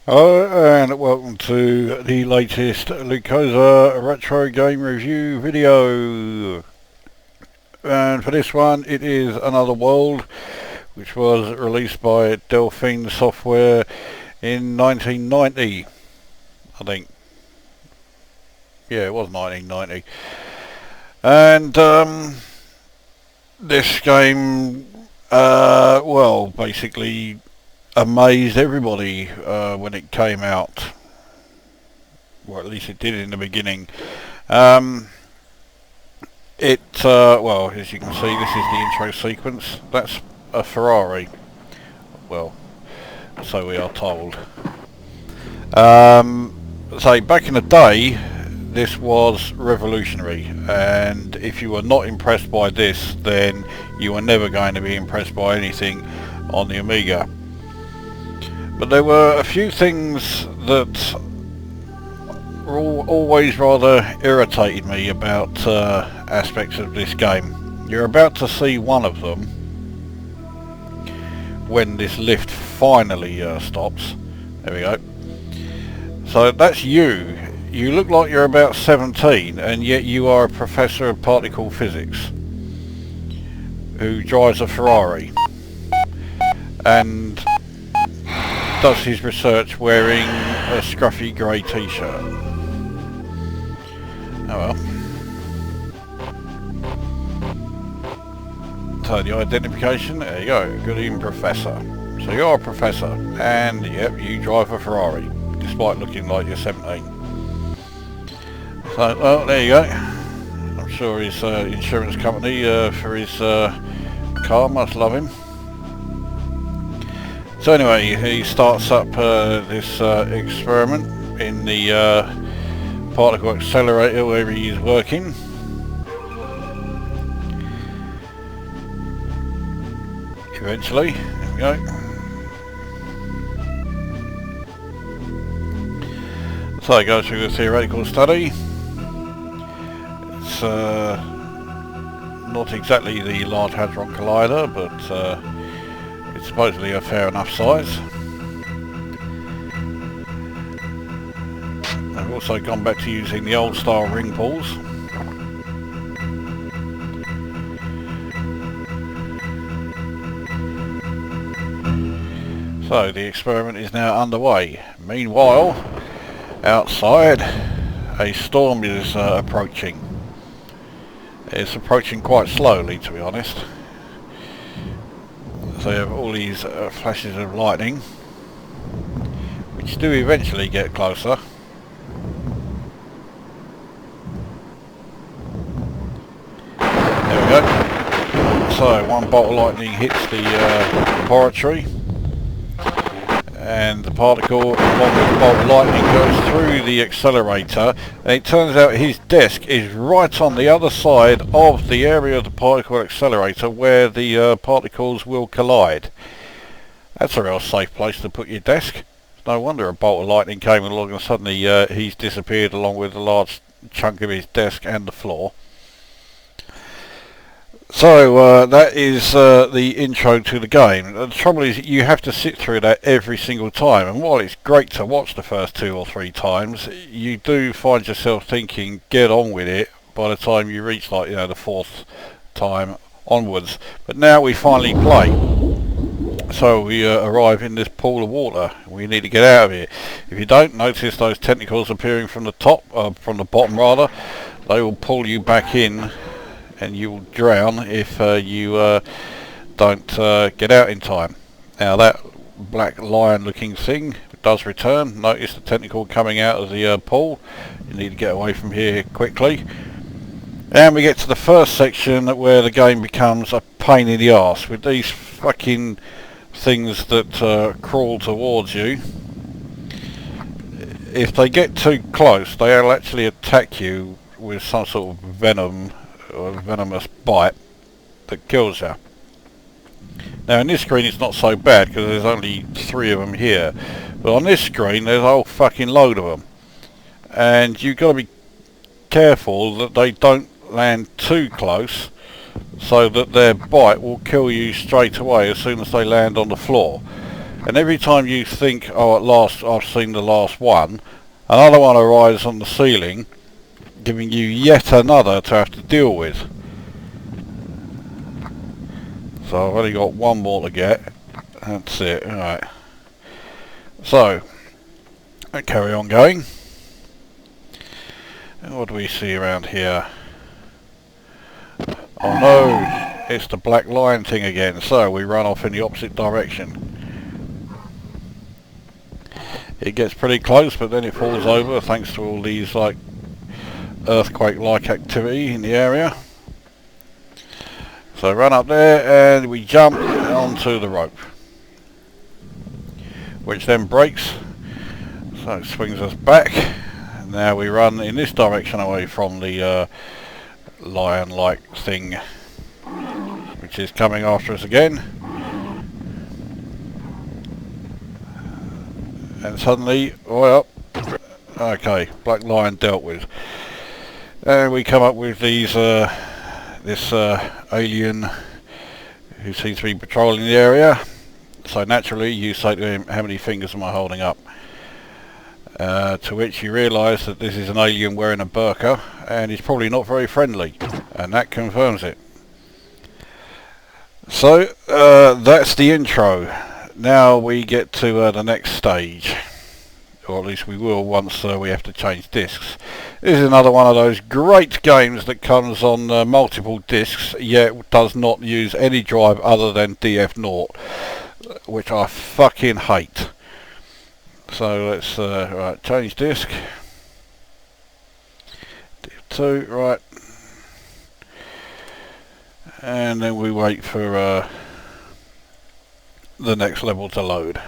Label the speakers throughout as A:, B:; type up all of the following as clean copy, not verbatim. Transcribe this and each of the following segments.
A: Hello and welcome to the latest Lukozer retro game review video. And for this one it is Another World, which was released by Delphine software in 1990, I think. Yeah, it was 1990. And this game, well, basically amazed everybody when it came out. Well, at least it did in the beginning. Well, as you can see, this is the intro sequence. That's a Ferrari. Well, so we are told. So back in the day, this was revolutionary, and if you were not impressed by this, then you were never going to be impressed by anything on the Amiga. But there were a few things that always rather irritated me about aspects of this game. You're about to see one of them when this lift finally stops. There we go. So that's you. You look like you're about 17, and yet you are a professor of particle physics who drives a Ferrari and does his research wearing a scruffy grey t-shirt. Oh well. So the identification, there you go. Good evening, Professor. So you're a professor, and yep, you drive a Ferrari, despite looking like you're 17. So, well, there you go. I'm sure his insurance company for his car must love him. So anyway, he starts up this experiment in the particle accelerator where he is working. Eventually, there we go. So I go through the theoretical study. It's not exactly the Large Hadron Collider, but it's supposedly a fair enough size. I've also gone back to using the old style ring pulls. So the experiment is now underway. Meanwhile, outside, a storm is approaching. It's approaching quite slowly, to be honest. So you have all these flashes of lightning, which do eventually get closer. There we go. So one bolt of lightning hits the laboratory, and the particle along with the bolt of lightning goes through the accelerator, and it turns out his desk is right on the other side of the area of the particle accelerator where the particles will collide. That's a real safe place to put your desk. No wonder a bolt of lightning came along and suddenly he's disappeared along with a large chunk of his desk and the floor. So that is the intro to the game. The trouble is you have to sit through that every single time, and while it's great to watch the first 2 or 3 times, you do find yourself thinking, get on with it, by the time you reach, like, you know, the 4th time onwards. But now we finally play. So we arrive in this pool of water. We need to get out of here. If you don't notice those tentacles appearing from the top, from the bottom rather, they will pull you back in, and you will drown if you don't get out in time. Now that black lion looking thing does return. Notice the tentacle coming out of the pool. You need to get away from here quickly. And we get to the first section where the game becomes a pain in the arse with these fucking things that crawl towards you. If they get too close, they'll actually attack you with some sort of venom or venomous bite that kills you. Now in this screen it's not so bad because there's only 3 of them here, but on this screen there's a whole fucking load of them, and you've got to be careful that they don't land too close so that their bite will kill you straight away as soon as they land on the floor. And every time you think, oh, at last I've seen the last one, another one arrives on the ceiling, giving you yet another to have to deal with. So I've only got one more to get. That's it. Alright. So, I carry on going. And what do we see around here? Oh no, it's the black line thing again. So we run off in the opposite direction. It gets pretty close, but then it falls over thanks to all these like earthquake-like activity in the area. So run up there and we jump onto the rope, which then breaks, so it swings us back. And now we run in this direction away from the lion-like thing, which is coming after us again. And suddenly, well, okay, black lion dealt with. And we come up with these, this alien who seems to be patrolling the area. So naturally you say to him, how many fingers am I holding up? To which you realise that this is an alien wearing a burqa and he's probably not very friendly, and that confirms it. So that's the intro. Now we get to the next stage, or at least we will once we have to change discs. This is another one of those great games that comes on multiple discs, yet does not use any drive other than DF0, which I fucking hate. So let's right, change disc. DF2, right. And then we wait for the next level to load.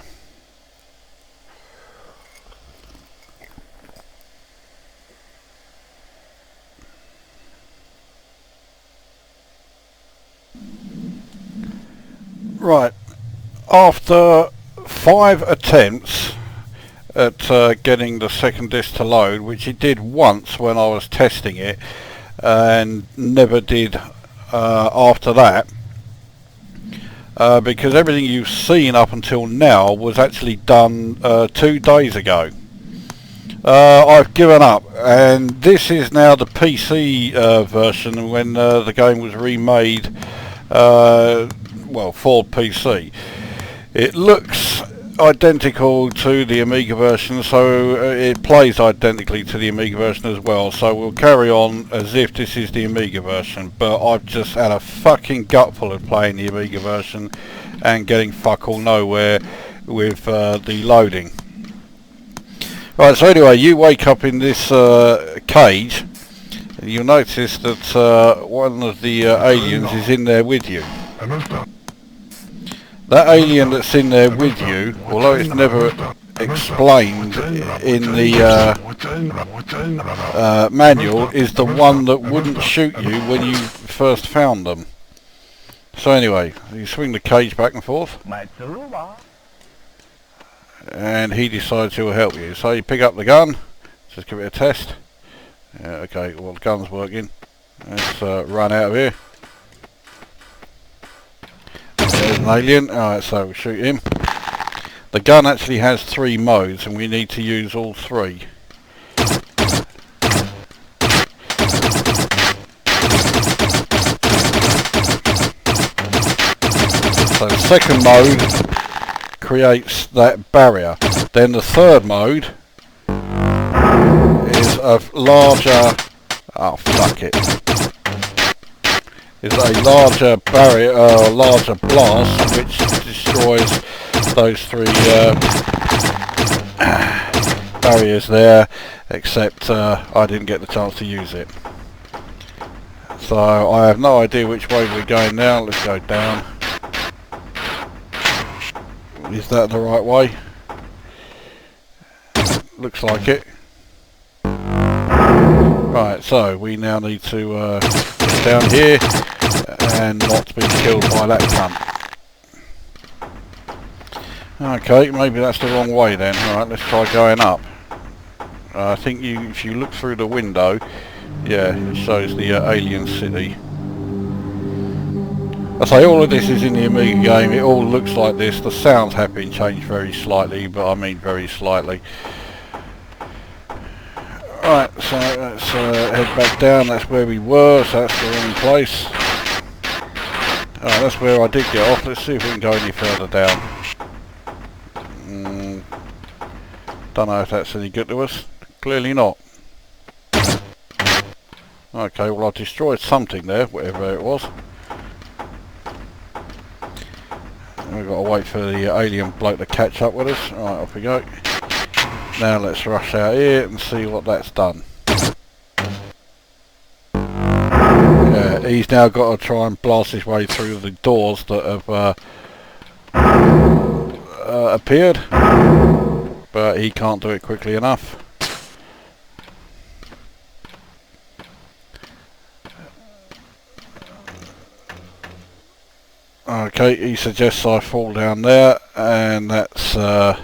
A: Right, after 5 attempts at getting the second disc to load, which it did once when I was testing it, and never did after that, because everything you've seen up until now was actually done 2 days ago. I've given up, and this is now the PC version when the game was remade, well, for PC. It looks identical to the Amiga version, so it plays identically to the Amiga version as well, so we'll carry on as if this is the Amiga version, but I've just had a fucking gutful of playing the Amiga version and getting fuck all nowhere with the loading. Right, so anyway, you wake up in this cage, and you'll notice that one of the aliens is in there with you. That alien that's in there with you, although it's never explained in the manual, is the one that wouldn't shoot you when you first found them. So anyway, you swing the cage back and forth, and he decides he'll help you. So you pick up the gun, just give it a test. Yeah, okay, well the gun's working. Let's run out of here. There's an alien. Alright, so we'll shoot him. The gun actually has 3 modes and we need to use all 3. So the second mode creates that barrier. Then the third mode is a larger... oh, fuck it. Is a larger barrier, larger blast, which destroys those 3 barriers there, except I didn't get the chance to use it. So I have no idea which way we're going now. Let's go down. Is that the right way? Looks like it. Right, so we now need to get down here and not be killed by that cunt. Okay, maybe that's the wrong way then. Alright, let's try going up. I think if you look through the window, yeah, it shows the alien city. I say all of this is in the Amiga game. It all looks like this. The sounds have been changed very slightly, but I mean very slightly. Right, so let's head back down. That's where we were, so that's the wrong place. Alright, that's where I did get off. Let's see if we can go any further down. Don't know if that's any good to us. Clearly not. Okay, well I destroyed something there, whatever it was. We've got to wait for the alien bloke to catch up with us. Right, off we go. Now let's rush out here and see what that's done. Yeah, he's now got to try and blast his way through the doors that have appeared, but he can't do it quickly enough. Okay, he suggests I fall down there, and that's the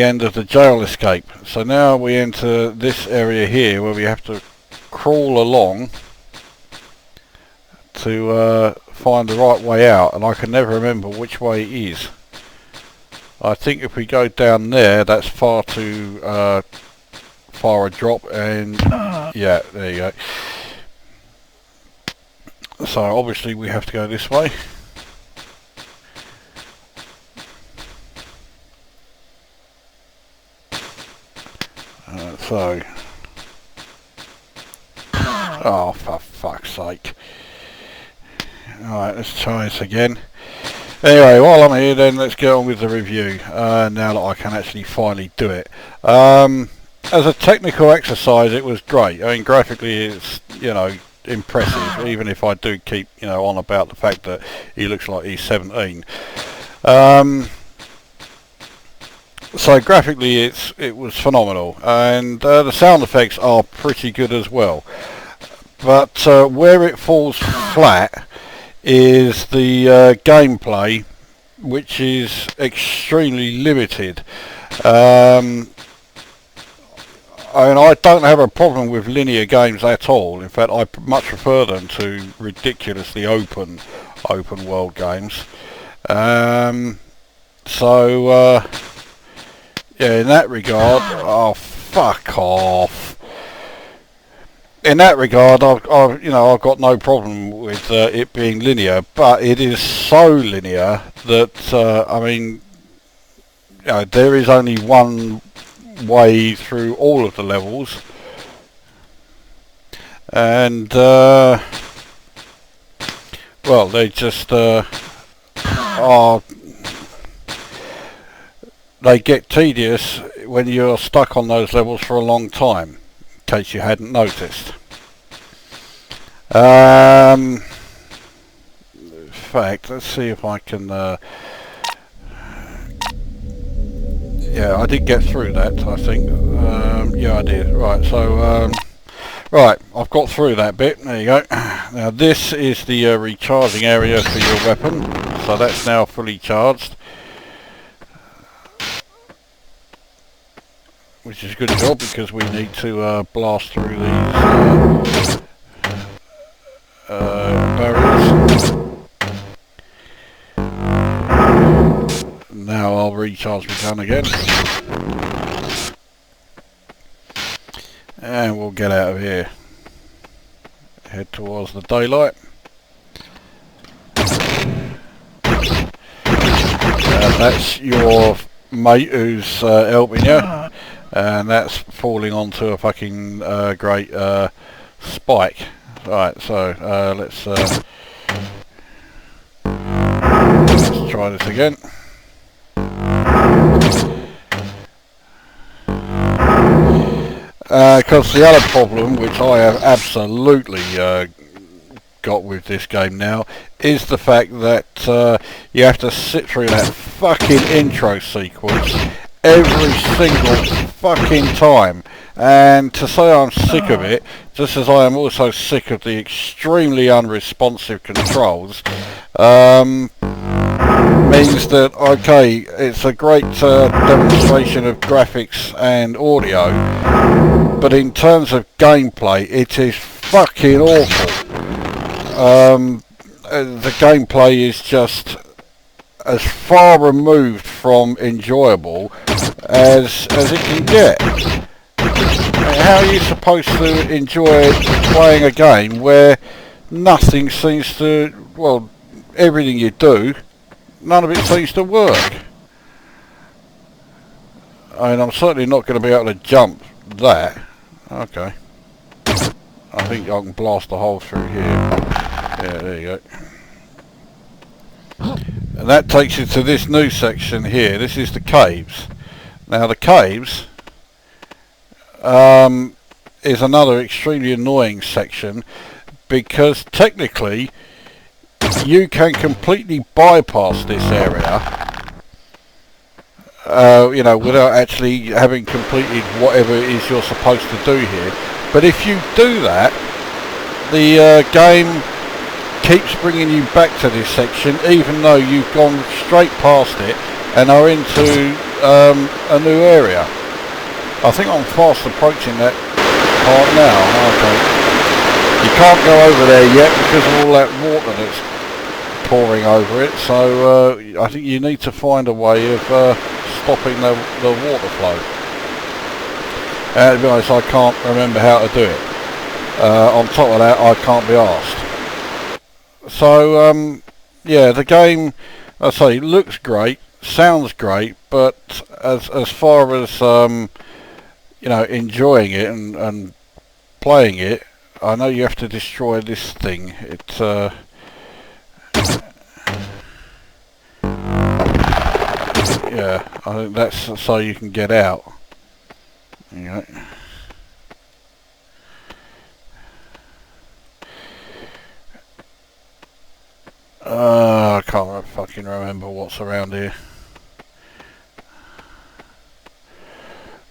A: end of the jail escape. So now we enter this area here where we have to crawl along to find the right way out, and I can never remember which way it is. I think if we go down there, that's far too far a drop, and yeah, there you go. So obviously we have to go this way. Oh, for fuck's sake. Alright, let's try this again. Anyway, while I'm here then, let's get on with the review, now that I can actually finally do it. As a technical exercise, it was great. I mean, graphically it's, you know, impressive, even if I do keep, you know, on about the fact that he looks like he's 17. So graphically it was phenomenal, and the sound effects are pretty good as well. But where it falls flat is the gameplay, which is extremely limited. I mean, I don't have a problem with linear games at all. In fact, I much prefer them to ridiculously open world games. Yeah, in that regard, oh fuck off. In that regard, I've got no problem with it being linear, but it is so linear that I mean, you know, there is only one way through all of the levels, and well, they just they get tedious when you're stuck on those levels for a long time, in case you hadn't noticed. In fact, let's see if I can yeah, I did get through that, I think. Yeah, I did. Right, so right, I've got through that bit. There you go. Now this is the recharging area for your weapon, so that's now fully charged, which is a good job because we need to blast through these barriers. Now I'll recharge my gun again, and we'll get out of here, head towards the daylight. That's your mate who's helping you, and that's falling onto a fucking great spike. Right, so let's try this again. Because the other problem, which I have absolutely got with this game now, is the fact that you have to sit through that fucking intro sequence every single fucking time. And to say I'm sick of it, just as I am also sick of the extremely unresponsive controls, means that, okay, it's a great demonstration of graphics and audio, but in terms of gameplay it is fucking awful. the gameplay is just as far removed from enjoyable as it can get. How are you supposed to enjoy playing a game where nothing seems to, well, everything you do, none of it seems to work? I mean, I'm certainly not going to be able to jump that. Okay. I think I can blast a hole through here. Yeah, there you go. And that takes you to this new section here. This is the caves. Now the caves is another extremely annoying section, because technically you can completely bypass this area, you know, without actually having completed whatever it is you're supposed to do here. But if you do that, the game keeps bringing you back to this section, even though you've gone straight past it and are into a new area. I think I'm fast approaching that part now. Okay. You can't go over there yet because of all that water that's pouring over it, so I think you need to find a way of stopping the water flow. To be honest, I can't remember how to do it. On top of that, I can't be arsed. So yeah, the game, I say, looks great, sounds great, but as far as you know, enjoying it and playing it, I know you have to destroy this thing. It's yeah, I think that's so you can get out. You know. I can't fucking remember what's around here.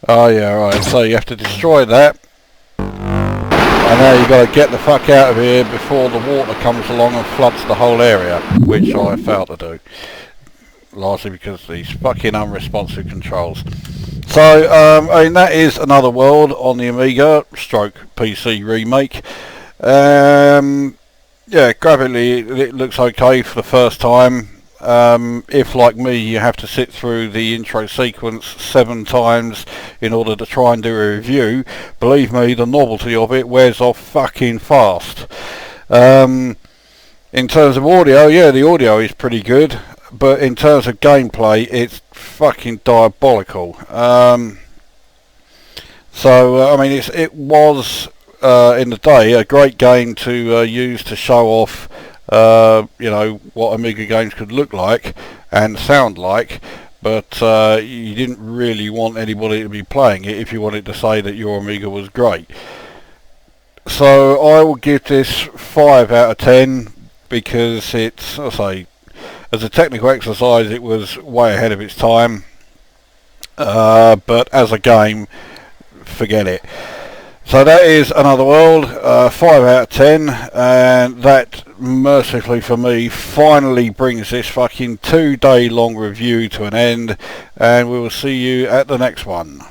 A: Oh yeah, right, so you have to destroy that, and now you've got to get the fuck out of here before the water comes along and floods the whole area, which I failed to do, largely because of these fucking unresponsive controls. So I mean, that is Another World on the Amiga stroke PC remake. Yeah, graphically it looks okay for the first time. If, like me, you have to sit through the intro sequence 7 times in order to try and do a review, believe me, the novelty of it wears off fucking fast. In terms of audio, yeah, the audio is pretty good, but in terms of gameplay, it's fucking diabolical. So, I mean, it was, in the day, a great game to use to show off you know, what Amiga games could look like and sound like, but you didn't really want anybody to be playing it if you wanted to say that your Amiga was great. So I will give this 5 out of 10 because it's, I say, as a technical exercise it was way ahead of its time, but as a game, forget it. So that is Another World, 5 out of 10, and that, mercifully for me, finally brings this fucking 2-day long review to an end, and we will see you at the next one.